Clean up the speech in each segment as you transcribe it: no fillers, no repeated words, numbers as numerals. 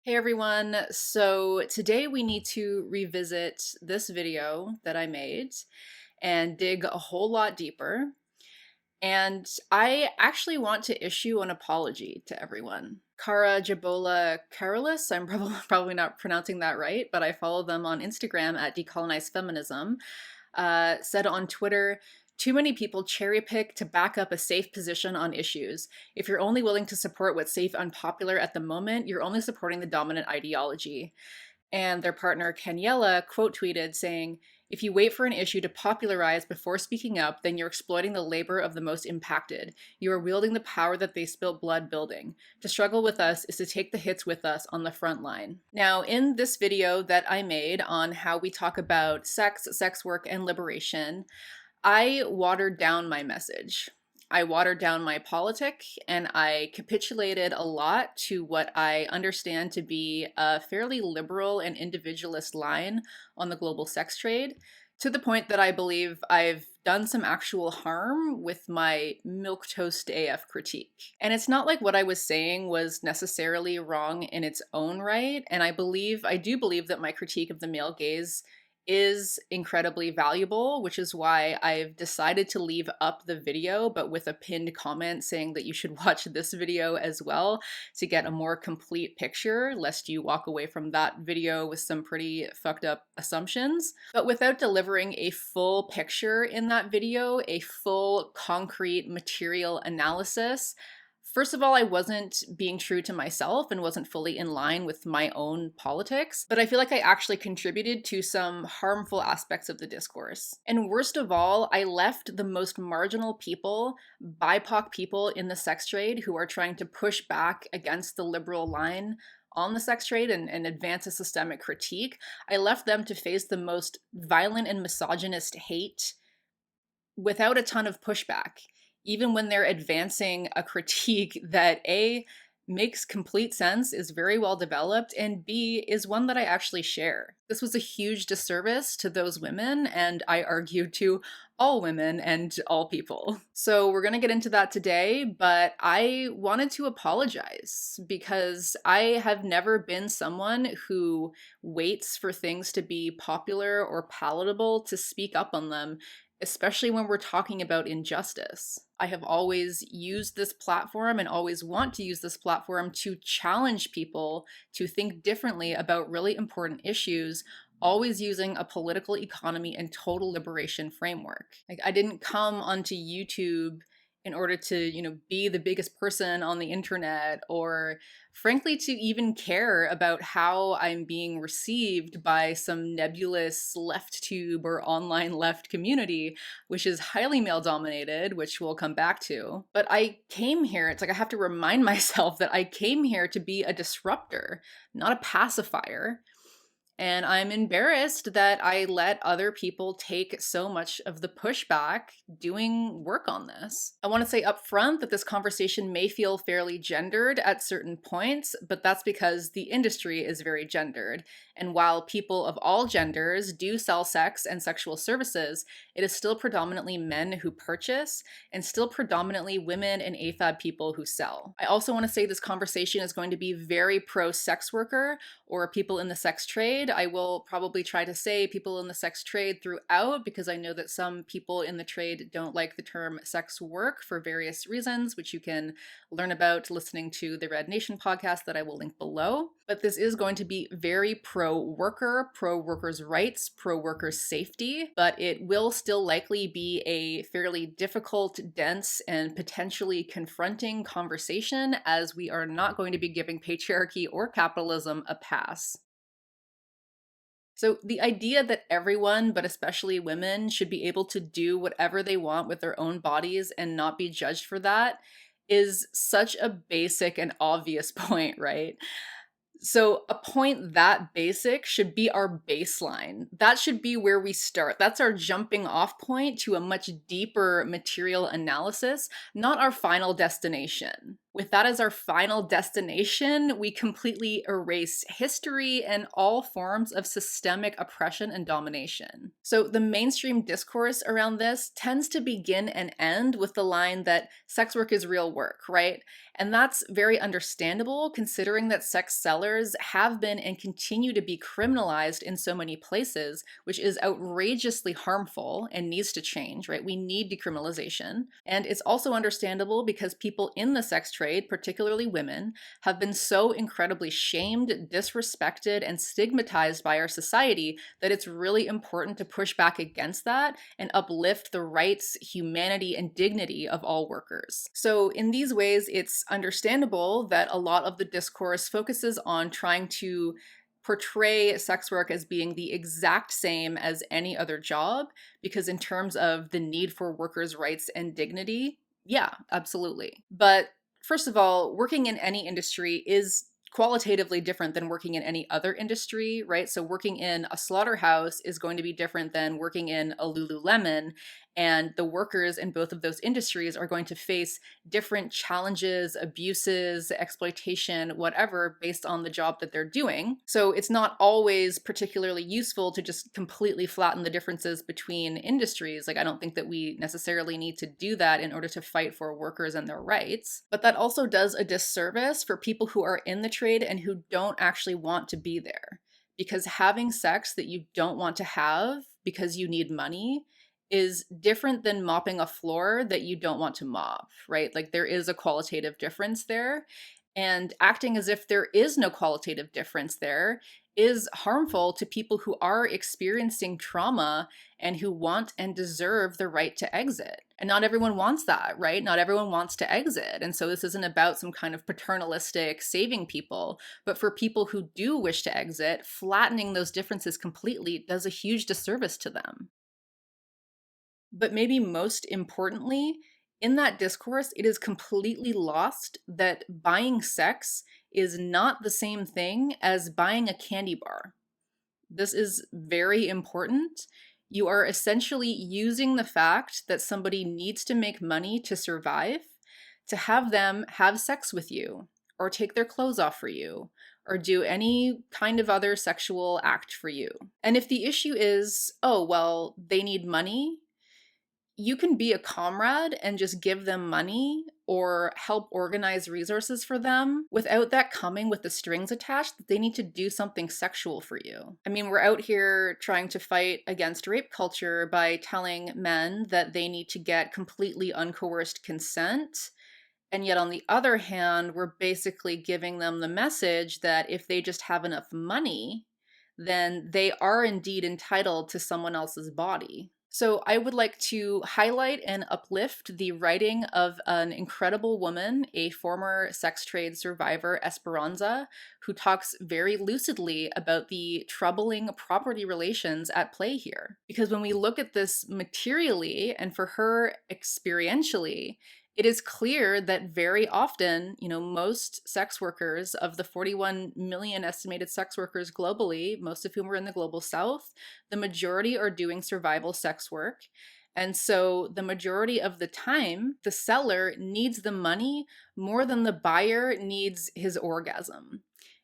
Hey everyone, so today we need to revisit this video that I made and dig a whole lot deeper. And I actually want to issue an apology to everyone. Kara Jabola Karalis, I'm probably not pronouncing that right, but I follow them on Instagram at Decolonize Feminism, said on Twitter, too many people cherry pick to back up a safe position on issues. If you're only willing to support what's safe and popular at the moment, you're only supporting the dominant ideology. And their partner Kenyella quote tweeted saying, if you wait for an issue to popularize before speaking up, then you're exploiting the labor of the most impacted. You are wielding the power that they spilt blood building. To struggle with us is to take the hits with us on the front line. Now, in this video that I made on how we talk about sex work, and liberation, I watered down my message. I watered down my politic and I capitulated a lot to what I understand to be a fairly liberal and individualist line on the global sex trade, to the point that I believe I've done some actual harm with my milquetoast AF critique. And it's not like what I was saying was necessarily wrong in its own right, and I do believe that my critique of the male gaze is incredibly valuable, which is why I've decided to leave up the video, but with a pinned comment saying that you should watch this video as well to get a more complete picture, lest you walk away from that video with some pretty fucked up assumptions. But without delivering a full picture in that video, a full concrete material analysis, first of all, I wasn't being true to myself and wasn't fully in line with my own politics, but I feel like I actually contributed to some harmful aspects of the discourse. And worst of all, I left the most marginal people, BIPOC people in the sex trade who are trying to push back against the liberal line on the sex trade and advance a systemic critique. I left them to face the most violent and misogynist hate without a ton of pushback, even when they're advancing a critique that A, makes complete sense, is very well developed, and B, is one that I actually share. This was a huge disservice to those women, and I argue to all women and all people. So we're gonna get into that today, but I wanted to apologize because I have never been someone who waits for things to be popular or palatable to speak up on them, especially when we're talking about injustice. I have always used this platform and always want to use this platform to challenge people to think differently about really important issues, always using a political economy and total liberation framework. Like, I didn't come onto YouTube in order to, be the biggest person on the internet, or frankly, to even care about how I'm being received by some nebulous left tube or online left community, which is highly male dominated, which we'll come back to. But I came here, it's like I have to remind myself that I came here to be a disruptor, not a pacifier. And I'm embarrassed that I let other people take so much of the pushback doing work on this. I want to say up front that this conversation may feel fairly gendered at certain points, but that's because the industry is very gendered. And while people of all genders do sell sex and sexual services, it is still predominantly men who purchase and still predominantly women and AFAB people who sell. I also want to say this conversation is going to be very pro-sex worker or people in the sex trade. I will probably try to say people in the sex trade throughout because I know that some people in the trade don't like the term sex work for various reasons, which you can learn about listening to the Red Nation podcast that I will link below. But this is going to be very pro-worker, pro-workers' rights, pro-workers' safety, but it will still likely be a fairly difficult, dense, and potentially confronting conversation, as we are not going to be giving patriarchy or capitalism a pass. So the idea that everyone, but especially women, should be able to do whatever they want with their own bodies and not be judged for that is such a basic and obvious point, right? So a point that basic should be our baseline. That should be where we start. That's our jumping off point to a much deeper material analysis, not our final destination. With that as our final destination, we completely erase history and all forms of systemic oppression and domination. So, the mainstream discourse around this tends to begin and end with the line that sex work is real work, right? And that's very understandable considering that sex sellers have been and continue to be criminalized in so many places, which is outrageously harmful and needs to change, right? We need decriminalization. And it's also understandable because people in the sex trade, particularly women, have been so incredibly shamed, disrespected, and stigmatized by our society that it's really important to push back against that and uplift the rights, humanity, and dignity of all workers. So, in these ways, it's understandable that a lot of the discourse focuses on trying to portray sex work as being the exact same as any other job, because in terms of the need for workers' rights and dignity, yeah, absolutely. But first of all, working in any industry is qualitatively different than working in any other industry, right? So working in a slaughterhouse is going to be different than working in a Lululemon, and the workers in both of those industries are going to face different challenges, abuses, exploitation, whatever, based on the job that they're doing. So it's not always particularly useful to just completely flatten the differences between industries. Like, I don't think that we necessarily need to do that in order to fight for workers and their rights. But that also does a disservice for people who are in the trade and who don't actually want to be there. Because having sex that you don't want to have because you need money is different than mopping a floor that you don't want to mop, right? Like, there is a qualitative difference there. And acting as if there is no qualitative difference there is harmful to people who are experiencing trauma and who want and deserve the right to exit. And not everyone wants that, right? Not everyone wants to exit. And so this isn't about some kind of paternalistic saving people, but for people who do wish to exit, flattening those differences completely does a huge disservice to them. But maybe most importantly, in that discourse, it is completely lost that buying sex is not the same thing as buying a candy bar. This is very important. You are essentially using the fact that somebody needs to make money to survive to have them have sex with you, or take their clothes off for you, or do any kind of other sexual act for you. And if the issue is, oh, well, they need money, you can be a comrade and just give them money or help organize resources for them without that coming with the strings attached that they need to do something sexual for you. I mean, we're out here trying to fight against rape culture by telling men that they need to get completely uncoerced consent. And yet, on the other hand, we're basically giving them the message that if they just have enough money, then they are indeed entitled to someone else's body. So I would like to highlight and uplift the writing of an incredible woman, a former sex trade survivor, Esperanza, who talks very lucidly about the troubling property relations at play here. Because when we look at this materially, and for her experientially, it is clear that very often, most sex workers, of the 41 million estimated sex workers globally, most of whom are in the global south, the majority are doing survival sex work. And so the majority of the time, the seller needs the money more than the buyer needs his orgasm.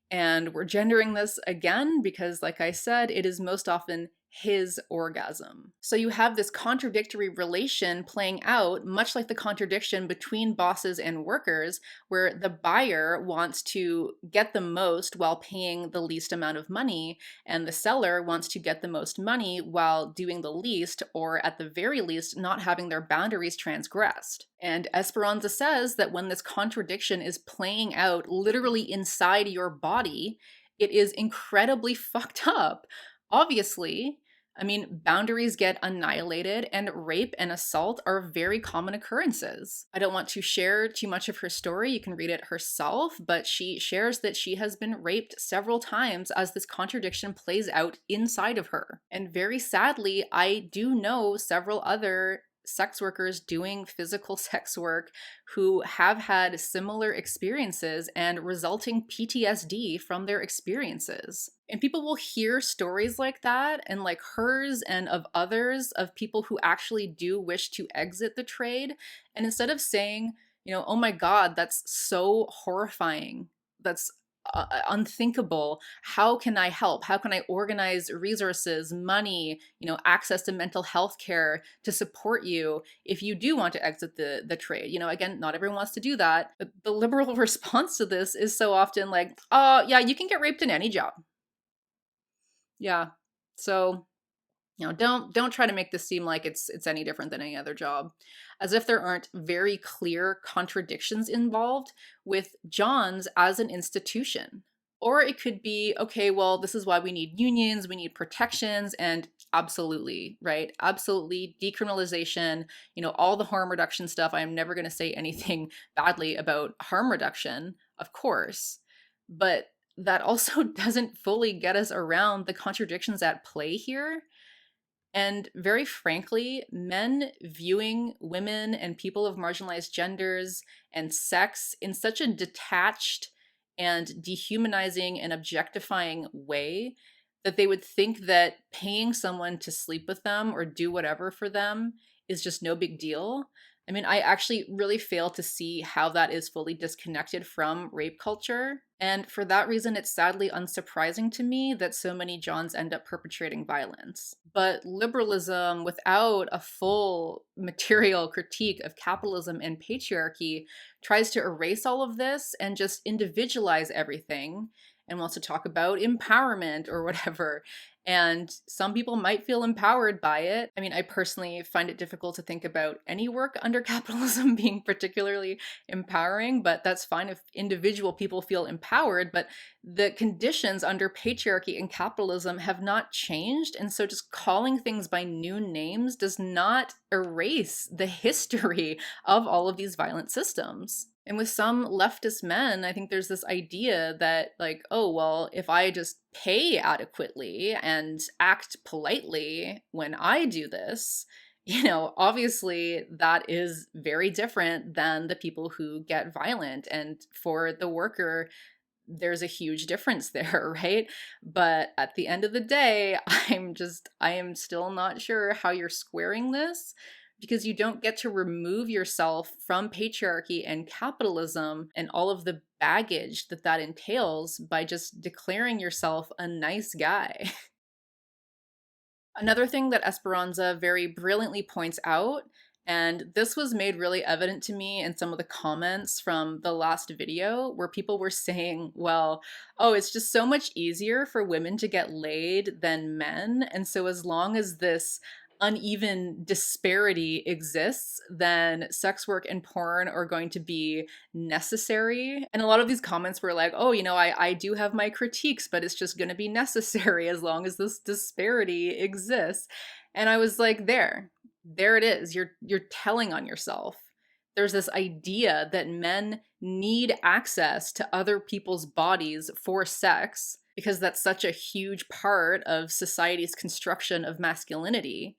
And we're gendering this again because, like I said, it is most often his orgasm. So you have this contradictory relation playing out, much like the contradiction between bosses and workers, where the buyer wants to get the most while paying the least amount of money, and the seller wants to get the most money while doing the least, or at the very least, not having their boundaries transgressed. And Esperanza says that when this contradiction is playing out literally inside your body, it is incredibly fucked up. Obviously, I mean, boundaries get annihilated, and rape and assault are very common occurrences. I don't want to share too much of her story. You can read it herself, but she shares that she has been raped several times as this contradiction plays out inside of her. And very sadly, I do know several other sex workers doing physical sex work who have had similar experiences and resulting PTSD from their experiences. And people will hear stories like that, and like hers and of others, of people who actually do wish to exit the trade. And instead of saying, Oh my God, that's so horrifying. That's unthinkable. How can I help? How can I organize resources, money, access to mental health care to support you if you do want to exit the trade? Again, not everyone wants to do that. But the liberal response to this is so often like, oh, yeah, you can get raped in any job. Yeah. So don't try to make this seem like it's any different than any other job, as if there aren't very clear contradictions involved with John's as an institution. Or it could be, okay, well, this is why we need unions, we need protections, and absolutely, right? Absolutely, decriminalization, all the harm reduction stuff. I'm never going to say anything badly about harm reduction, of course, but that also doesn't fully get us around the contradictions at play here. And very frankly, men viewing women and people of marginalized genders and sex in such a detached and dehumanizing and objectifying way that they would think that paying someone to sleep with them or do whatever for them is just no big deal. I mean, I actually really fail to see how that is fully disconnected from rape culture. And for that reason, it's sadly unsurprising to me that so many Johns end up perpetrating violence. But liberalism, without a full material critique of capitalism and patriarchy, tries to erase all of this and just individualize everything and wants to talk about empowerment or whatever. And some people might feel empowered by it. I mean, I personally find it difficult to think about any work under capitalism being particularly empowering, but that's fine if individual people feel empowered. But the conditions under patriarchy and capitalism have not changed. And so just calling things by new names does not erase the history of all of these violent systems. And with some leftist men, I think there's this idea that, like, oh, well, if I just pay adequately and act politely when I do this, obviously that is very different than the people who get violent. And for the worker, there's a huge difference there, right? But at the end of the day, I am still not sure how you're squaring this, because you don't get to remove yourself from patriarchy and capitalism and all of the baggage that that entails by just declaring yourself a nice guy. Another thing that Esperanza very brilliantly points out, and this was made really evident to me in some of the comments from the last video, where people were saying, well, oh, it's just so much easier for women to get laid than men. And so as long as this uneven disparity exists, then sex work and porn are going to be necessary. And a lot of these comments were like, oh, I do have my critiques, but it's just going to be necessary as long as this disparity exists. And I was like, there it is. You're telling on yourself. There's this idea that men need access to other people's bodies for sex because that's such a huge part of society's construction of masculinity.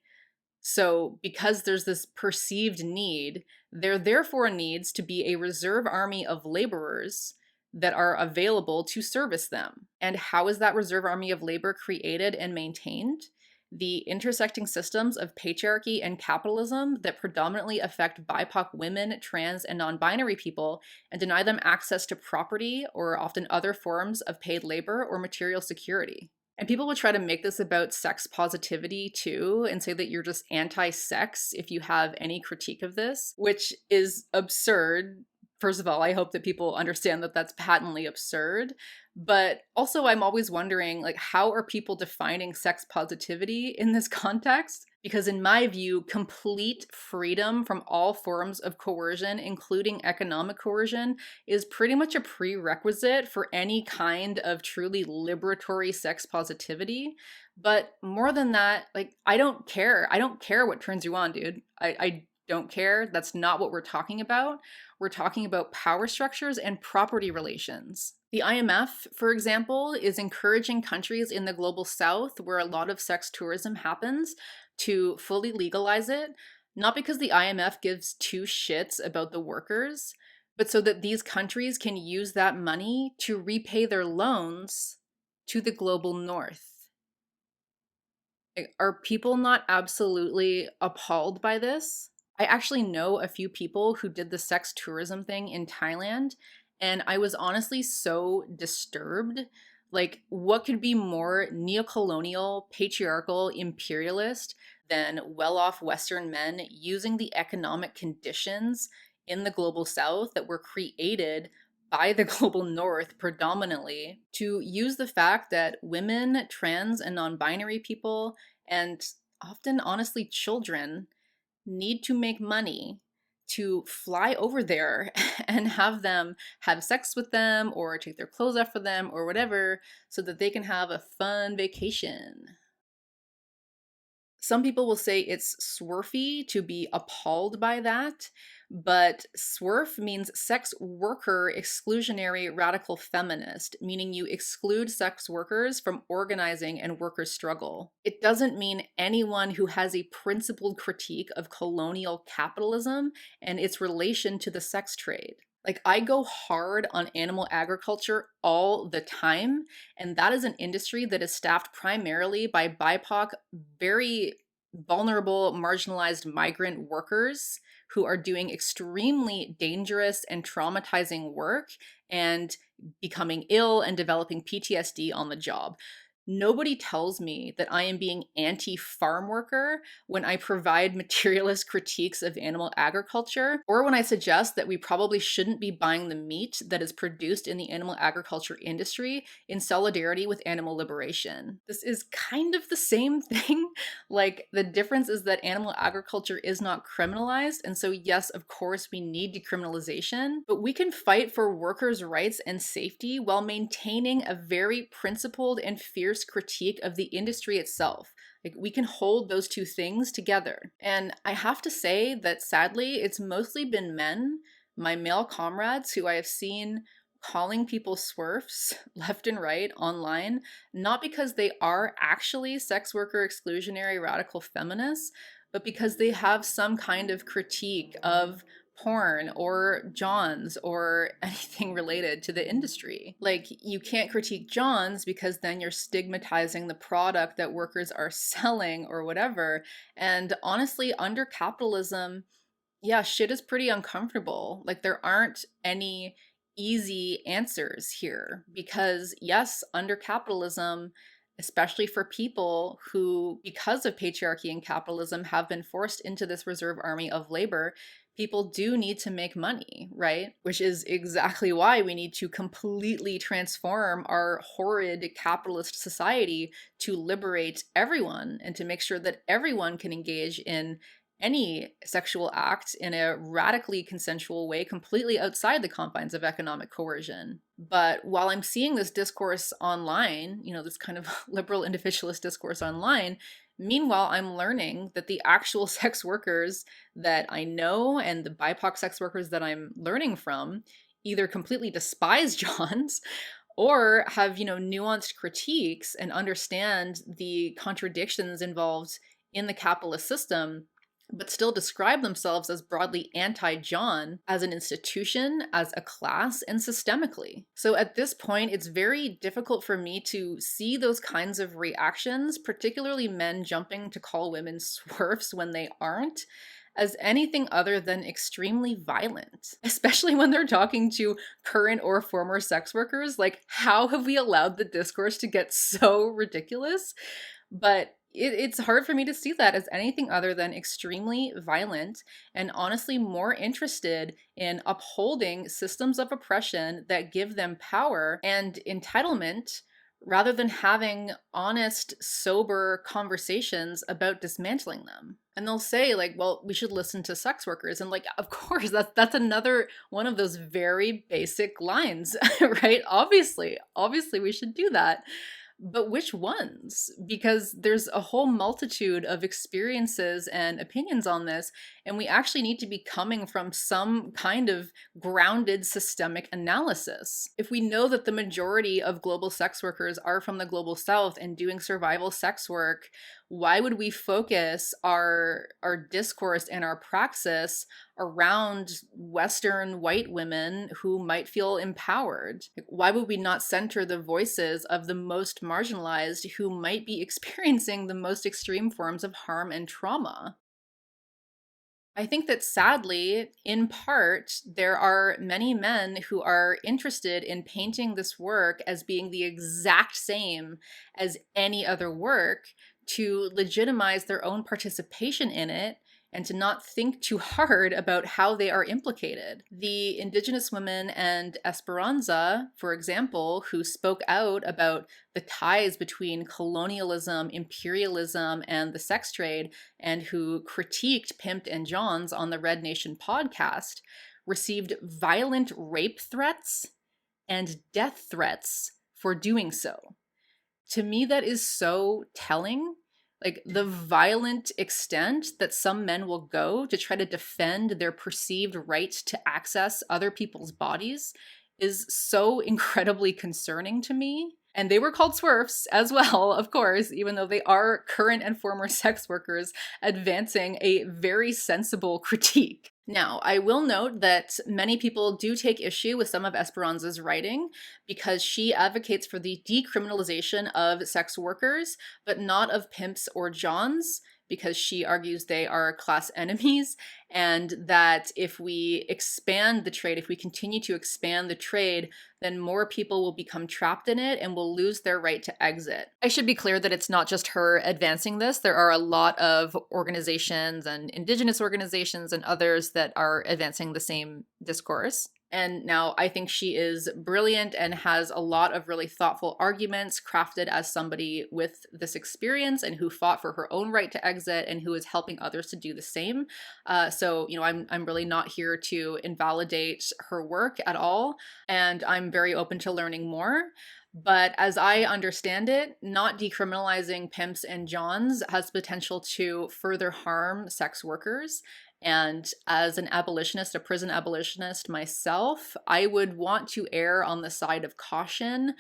So, because there's this perceived need, there therefore needs to be a reserve army of laborers that are available to service them. And how is that reserve army of labor created and maintained? The intersecting systems of patriarchy and capitalism that predominantly affect BIPOC women, trans, and non binary people and deny them access to property or often other forms of paid labor or material security. And people would try to make this about sex positivity too, and say that you're just anti-sex if you have any critique of this, which is absurd. First of all, I hope that people understand that that's patently absurd. But also, I'm always wondering, like, how are people defining sex positivity in this context? Because in my view, complete freedom from all forms of coercion, including economic coercion, is pretty much a prerequisite for any kind of truly liberatory sex positivity. But more than that, like, I don't care. I don't care what turns you on, dude. I don't care. That's not what we're talking about. We're talking about power structures and property relations. The IMF, for example, is encouraging countries in the global south where a lot of sex tourism happens to fully legalize it, not because the IMF gives two shits about the workers, but so that these countries can use that money to repay their loans to the global north. Are people not absolutely appalled by this? I actually know a few people who did the sex tourism thing in Thailand, and I was honestly so disturbed. Like, what could be more neocolonial, patriarchal, imperialist than well off Western men using the economic conditions in the global South that were created by the global North predominantly to use the fact that women, trans, and non binary people, and often, honestly, children need to make money to fly over there and have them have sex with them or take their clothes off for them or whatever so that they can have a fun vacation. Some people will say it's swerfy to be appalled by that, but swerf means sex worker exclusionary radical feminist, meaning you exclude sex workers from organizing and worker struggle. It doesn't mean anyone who has a principled critique of colonial capitalism and its relation to the sex trade. Like, I go hard on animal agriculture all the time, and that is an industry that is staffed primarily by BIPOC, very vulnerable, marginalized migrant workers who are doing extremely dangerous and traumatizing work and becoming ill and developing PTSD on the job. Nobody tells me that I am being anti-farm worker when I provide materialist critiques of animal agriculture, or when I suggest that we probably shouldn't be buying the meat that is produced in the animal agriculture industry in solidarity with animal liberation. This is kind of the same thing. Like, the difference is that animal agriculture is not criminalized, and so yes, of course, we need decriminalization, but we can fight for workers' rights and safety while maintaining a very principled and fierce critique of the industry itself. Like, we can hold those two things together. And I have to say that sadly, it's mostly been men, my male comrades, who I have seen calling people swerfs left and right online, not because they are actually sex worker exclusionary radical feminists, but because they have some kind of critique of porn or Johns or anything related to the industry. Like, you can't critique Johns because then you're stigmatizing the product that workers are selling or whatever. And honestly, under capitalism, yeah, shit is pretty uncomfortable. Like, there aren't any easy answers here because, yes, under capitalism, especially for people who, because of patriarchy and capitalism, have been forced into this reserve army of labor, people do need to make money, right? Which is exactly why we need to completely transform our horrid capitalist society to liberate everyone and to make sure that everyone can engage in any sexual act in a radically consensual way, completely outside the confines of economic coercion. But while I'm seeing this discourse online, this kind of liberal individualist discourse online, meanwhile, I'm learning that the actual sex workers that I know and the BIPOC sex workers that I'm learning from either completely despise Johns or have, nuanced critiques and understand the contradictions involved in the capitalist system, but still describe themselves as broadly anti-John as an institution, as a class, and systemically. So at this point, it's very difficult for me to see those kinds of reactions, particularly men jumping to call women swerfs when they aren't, as anything other than extremely violent, especially when they're talking to current or former sex workers. Like, how have we allowed the discourse to get so ridiculous? But it's hard for me to see that as anything other than extremely violent and honestly more interested in upholding systems of oppression that give them power and entitlement rather than having honest, sober conversations about dismantling them. And they'll say, like, well, we should listen to sex workers. And like, of course, that's another one of those very basic lines, right? Obviously we should do that. But which ones? Because there's a whole multitude of experiences and opinions on this, and we actually need to be coming from some kind of grounded systemic analysis. If we know that the majority of global sex workers are from the global South and doing survival sex work, why would we focus our discourse and our praxis around Western white women who might feel empowered? Why would we not center the voices of the most marginalized who might be experiencing the most extreme forms of harm and trauma? I think that sadly, in part, there are many men who are interested in painting this work as being the exact same as any other work to legitimize their own participation in it and to not think too hard about how they are implicated. The Indigenous women and Esperanza, for example, who spoke out about the ties between colonialism, imperialism, and the sex trade, and who critiqued Pimped and Johns on the Red Nation podcast, received violent rape threats and death threats for doing so. To me, that is so telling. Like the violent extent that some men will go to try to defend their perceived right to access other people's bodies is so incredibly concerning to me. And they were called swerfs as well, of course, even though they are current and former sex workers advancing a very sensible critique. Now, I will note that many people do take issue with some of Esperanza's writing because she advocates for the decriminalization of sex workers, but not of pimps or johns, because she argues they are class enemies, and that if we expand the trade, if we continue to expand the trade, then more people will become trapped in it and will lose their right to exit. I should be clear that it's not just her advancing this. There are a lot of organizations and Indigenous organizations and others that are advancing the same discourse. And now I think she is brilliant and has a lot of really thoughtful arguments crafted as somebody with this experience and who fought for her own right to exit and who is helping others to do the same. So, I'm really not here to invalidate her work at all. And I'm very open to learning more. But as I understand it, not decriminalizing pimps and johns has potential to further harm sex workers. And as an abolitionist, a prison abolitionist myself, I would want to err on the side of caution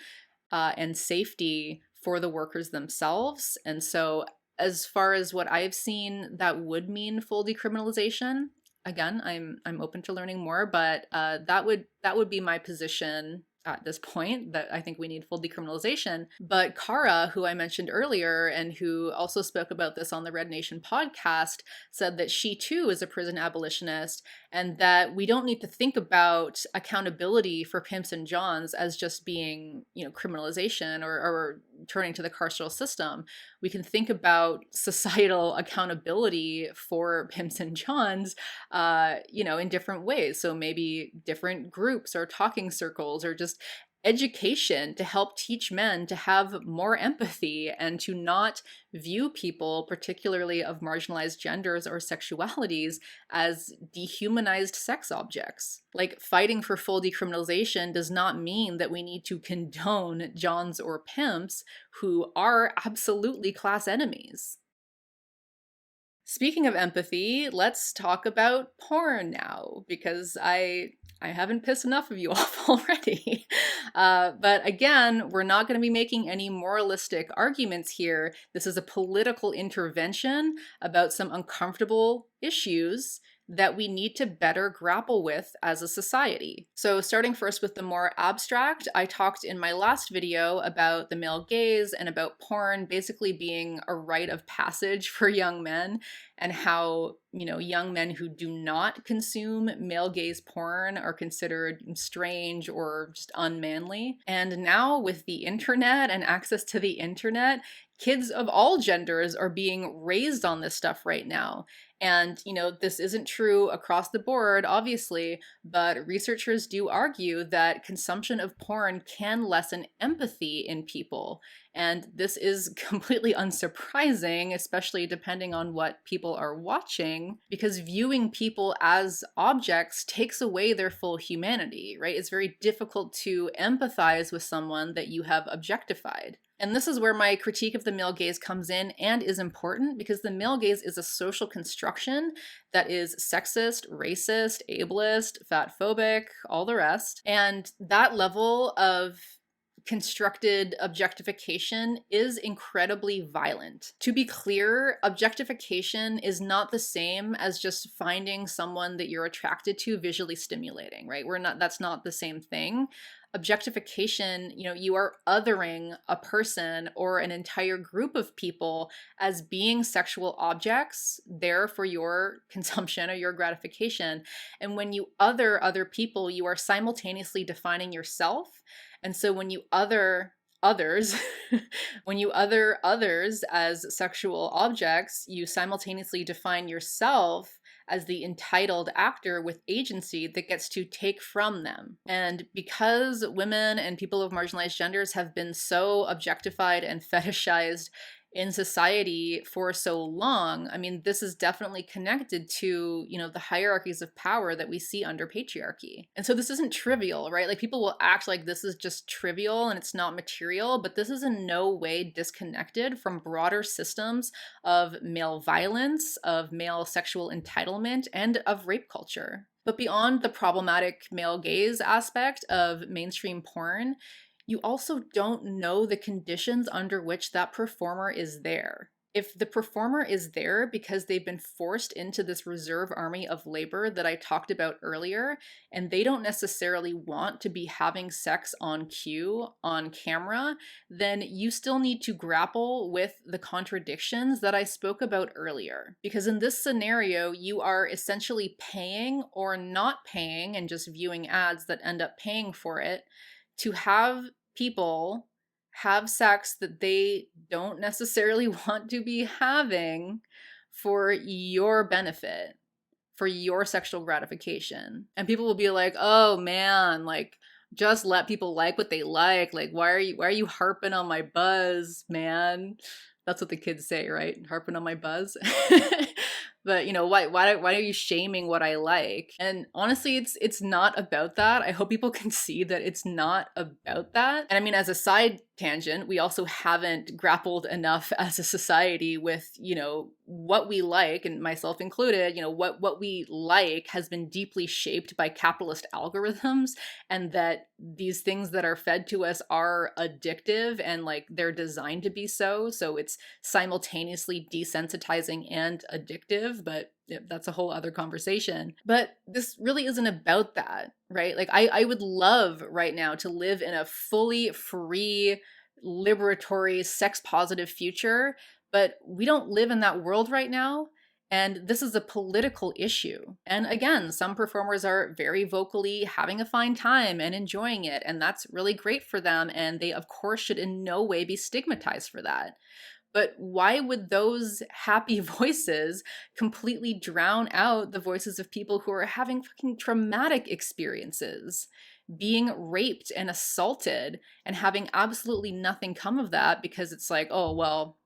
and safety for the workers themselves. And so, as far as what I've seen, that would mean full decriminalization. Again, I'm open to learning more, but that would be my position at this point, that I think we need full decriminalization. But Kara, who I mentioned earlier and who also spoke about this on the Red Nation podcast, said that she too is a prison abolitionist and that we don't need to think about accountability for pimps and johns as just being, criminalization or turning to the carceral system. We can think about societal accountability for pimps and johns, in different ways. So maybe different groups or talking circles or just education to help teach men to have more empathy and to not view people, particularly of marginalized genders or sexualities, as dehumanized sex objects. Like, fighting for full decriminalization does not mean that we need to condone johns or pimps who are absolutely class enemies. Speaking of empathy, let's talk about porn now, because I haven't pissed enough of you off already. But again, we're not going to be making any moralistic arguments here. This is a political intervention about some uncomfortable issues that we need to better grapple with as a society. So starting first with the more abstract, I talked in my last video about the male gaze and about porn basically being a rite of passage for young men, and how, young men who do not consume male gaze porn are considered strange or just unmanly. And now with the internet and access to the internet, kids of all genders are being raised on this stuff right now. And, this isn't true across the board, obviously, but researchers do argue that consumption of porn can lessen empathy in people. And this is completely unsurprising, especially depending on what people are watching, because viewing people as objects takes away their full humanity, right? It's very difficult to empathize with someone that you have objectified. And this is where my critique of the male gaze comes in and is important, because the male gaze is a social construction that is sexist, racist, ableist, fatphobic, all the rest. And that level of constructed objectification is incredibly violent. To be clear, objectification is not the same as just finding someone that you're attracted to visually stimulating, right? That's not the same thing. objectification, you are othering a person or an entire group of people as being sexual objects there for your consumption or your gratification. And when you other people, you are simultaneously defining yourself. And so when you other others, when you other others as sexual objects, you simultaneously define yourself as the entitled actor with agency that gets to take from them. And because women and people of marginalized genders have been so objectified and fetishized in society for so long, I mean, this is definitely connected to, the hierarchies of power that we see under patriarchy. And so this isn't trivial, right? Like, people will act like this is just trivial and it's not material, but this is in no way disconnected from broader systems of male violence, of male sexual entitlement, and of rape culture. But beyond the problematic male gaze aspect of mainstream porn, you also don't know the conditions under which that performer is there. If the performer is there because they've been forced into this reserve army of labor that I talked about earlier, and they don't necessarily want to be having sex on cue, on camera, then you still need to grapple with the contradictions that I spoke about earlier. Because in this scenario, you are essentially paying or not paying and just viewing ads that end up paying for it to have people have sex that they don't necessarily want to be having for your benefit, for your sexual gratification. And people will be like, "Oh man, like, just let people like what they like. Like, why are you harping on my buzz, man?" That's what the kids say, right? Harping on my buzz. But why are you shaming what I like? And honestly, it's not about that. I hope people can see that it's not about that. And I mean, as a side tangent, we also haven't grappled enough as a society with, what we like, and myself included, what we like has been deeply shaped by capitalist algorithms, and that these things that are fed to us are addictive and like they're designed to be so. So it's simultaneously desensitizing and addictive, but that's a whole other conversation. But this really isn't about that, right? Like, I would love right now to live in a fully free, liberatory, sex positive future, but we don't live in that world right now. And this is a political issue. And again, some performers are very vocally having a fine time and enjoying it, and that's really great for them. And they, of course, should in no way be stigmatized for that. But why would those happy voices completely drown out the voices of people who are having fucking traumatic experiences, being raped and assaulted, and having absolutely nothing come of that because it's like, oh, well,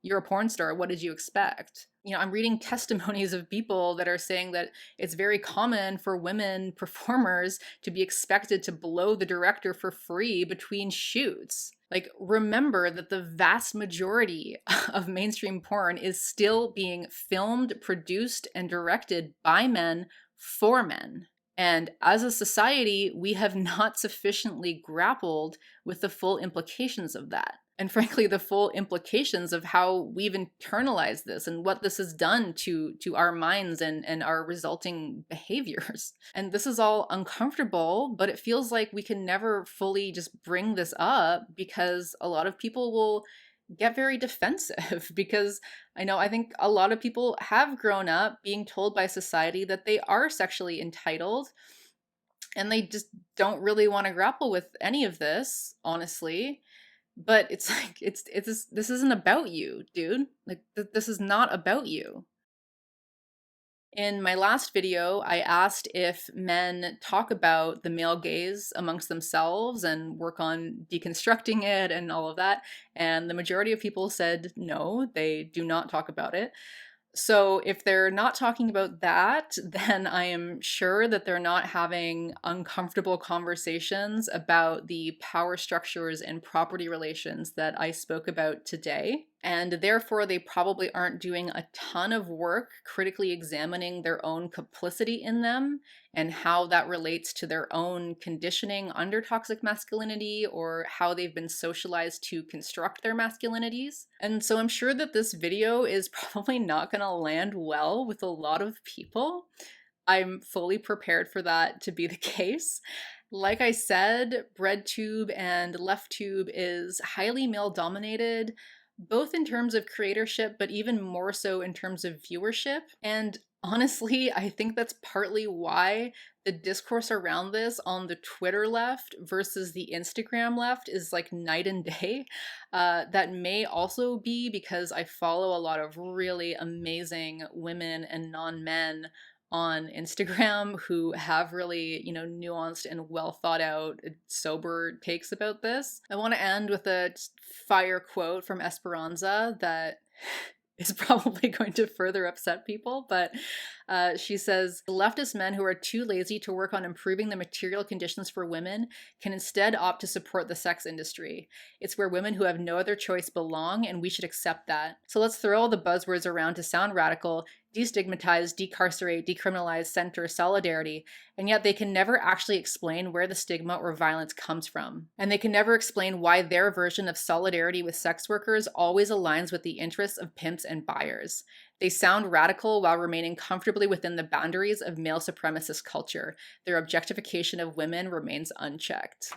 you're a porn star. What did you expect? I'm reading testimonies of people that are saying that it's very common for women performers to be expected to blow the director for free between shoots. Like, remember that the vast majority of mainstream porn is still being filmed, produced, and directed by men for men. And as a society, we have not sufficiently grappled with the full implications of that. And frankly, the full implications of how we've internalized this and what this has done to our minds and our resulting behaviors. And this is all uncomfortable, but it feels like we can never fully just bring this up because a lot of people will get very defensive because I think a lot of people have grown up being told by society that they are sexually entitled, and they just don't really want to grapple with any of this, honestly. But it's like, this isn't about you, dude. Like, this is not about you. In my last video, I asked if men talk about the male gaze amongst themselves and work on deconstructing it and all of that. And the majority of people said no, they do not talk about it. So if they're not talking about that, then I am sure that they're not having uncomfortable conversations about the power structures and property relations that I spoke about today. And therefore, they probably aren't doing a ton of work critically examining their own complicity in them and how that relates to their own conditioning under toxic masculinity or how they've been socialized to construct their masculinities. And so I'm sure that this video is probably not going to land well with a lot of people. I'm fully prepared for that to be the case. Like I said, BreadTube and LeftTube is highly male dominated, both in terms of creatorship, but even more so in terms of viewership. And honestly, I think that's partly why the discourse around this on the Twitter left versus the Instagram left is like night and day. That may also be because I follow a lot of really amazing women and non men on Instagram who have really, nuanced and well thought out, sober takes about this. I want to end with a fire quote from Esperanza that is probably going to further upset people, but she says, leftist men who are too lazy to work on improving the material conditions for women can instead opt to support the sex industry. It's where women who have no other choice belong, and we should accept that. So let's throw all the buzzwords around to sound radical, destigmatize, decarcerate, decriminalize, center, solidarity, and yet they can never actually explain where the stigma or violence comes from. And they can never explain why their version of solidarity with sex workers always aligns with the interests of pimps and buyers. They sound radical while remaining comfortably within the boundaries of male supremacist culture. Their objectification of women remains unchecked.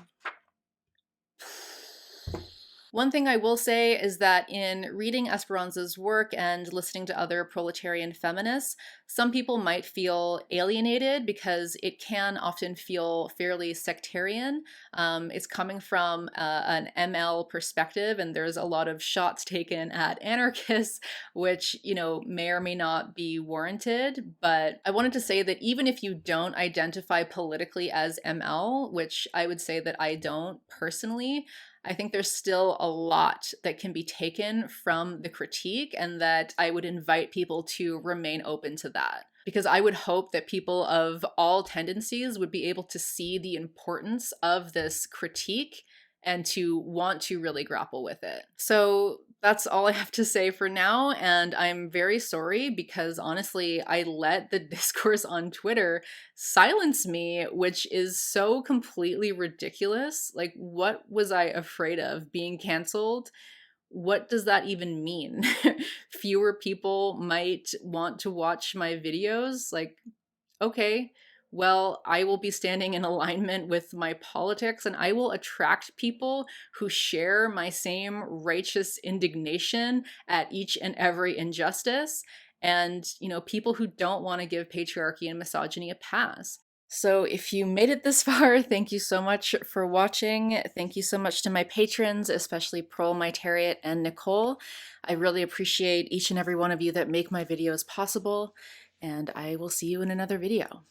One thing I will say is that in reading Esperanza's work and listening to other proletarian feminists, some people might feel alienated because it can often feel fairly sectarian. It's coming from an ML perspective, and there's a lot of shots taken at anarchists, which, may or may not be warranted. But I wanted to say that even if you don't identify politically as ML, which I would say that I don't personally, I think there's still a lot that can be taken from the critique, and that I would invite people to remain open to that. Because I would hope that people of all tendencies would be able to see the importance of this critique and to want to really grapple with it. So that's all I have to say for now, and I'm very sorry because honestly, I let the discourse on Twitter silence me, which is so completely ridiculous. Like, what was I afraid of? Being canceled? What does that even mean? Fewer people might want to watch my videos? Like, okay, well, I will be standing in alignment with my politics, and I will attract people who share my same righteous indignation at each and every injustice, and, people who don't want to give patriarchy and misogyny a pass. So if you made it this far, thank you so much for watching. Thank you so much to my patrons, especially Pearl, Mytariat, and Nicole. I really appreciate each and every one of you that make my videos possible, and I will see you in another video.